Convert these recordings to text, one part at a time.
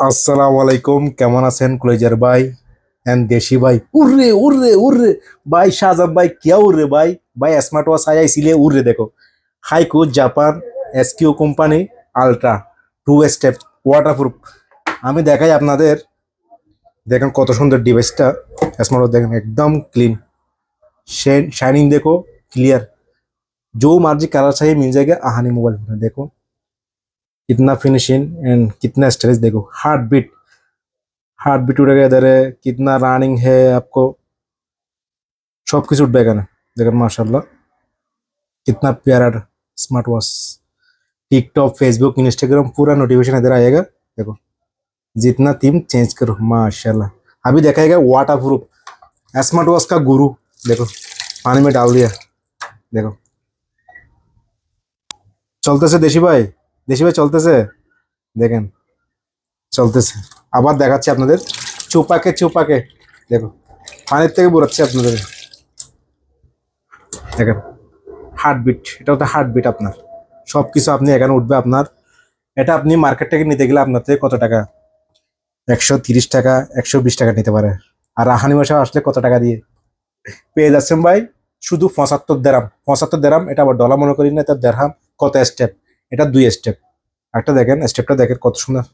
আসসালামু আলাইকুম, কেমন আছেন কলেজার ভাই এন্ড দেশি ভাই? উর্রে উর্রে উর্রে ভাই, শাহজাব ভাই কিয়া উর্রে ভাই। ভাই স্মার্ট ওয়াচ আইছিলে উর্রে দেখো। Haiko Japan SQ company ultra 2 step waterproof. আমি দেখাই আপনাদের, দেখেন কত সুন্দর ডিভাইসটা। স্মাर्ट वॉच দেখেন एकदम क्लीन, शाइनिंग देखो, क्लियर। जो मर्जी कलर चाहिए मिल जाएगा आहानी मोबाइल में। देखो कितना फिनिशिंग एंड कितना स्टोरेज, देखो हार्ट बीट उड़ेगा इधर है, कितना रनिंग है आपको सब कुछ उठबे এখানে। দেখেন माशाल्लाह कितना प्यारा smart watch. TikTok Facebook Instagram पूरा नोटिफिकेशन इधर आएगा। देखो जितना थीम चेंज करो माशाल्लाह। अभी दिखाएगा वाटर प्रूफ स्मार्ट वॉच का गुरु। देखो पानी में डाल दिया, देखो চলতেছে দেশি ভাই চলতেছে, দেখেন চলতেছে। আবার দেখাচ্ছি আপনাদের চুপাকে দেখো পানির থেকে বেরোচ্ছে আপনাদের। দেখেন হার্টবিট, এটা হচ্ছে হার্টবিট আপনার। সব কিছু আপনি এখানে উঠবে আপনার। এটা আপনি মার্কেট থেকে নিতে গেলে আপনার থেকে কত টাকা, 130 টাকা 120 টাকা নিতে পারে। আর রাহানি মশা আসলে কত টাকা দিয়ে পেয়ে যাচ্ছেন ভাই? শুধু 75 দেরাম। 75 দেরাম, এটা আবার ডলার মনে করি না, এটা দেড়হাম। কত স্টেপ? এটা 2 স্টেপ। একটা দেখেন স্টেপটা, দেখেন কত সুন্দর,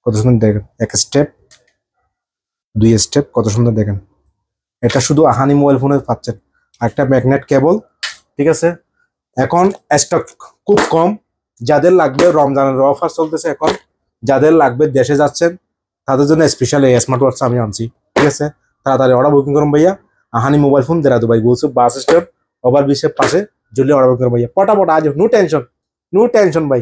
কত সুন্দর দেখেন। 1 স্টেপ 2 স্টেপ কত সুন্দর দেখেন। এটা শুধু আহানি মোবাইল ফোনে পাচ্ছেন। একটা ম্যাগনেট কেবল, ঠিক আছে। এখন স্টক খুব কম। যাদের লাগবে, রমজানের অফার চলতেছে এখন, যাদের লাগবে দেশে যাচ্ছেন তাদের জন্য স্পেশাল এই স্মার্ট ওয়াচ আমি আনছি, ঠিক আছে। তাড়াতাড়ি অর্ডার বুকিং করুন ভাইয়া। আহানি মোবাইল ফোন দেরা দুবাই বলছো বাস স্ট্যান্ড ওভার ব্রিজের পাশে, জলদি অর্ডার বুকিং করুন ভাইয়া। পটাপট আজ, নো টেনশন ভাই।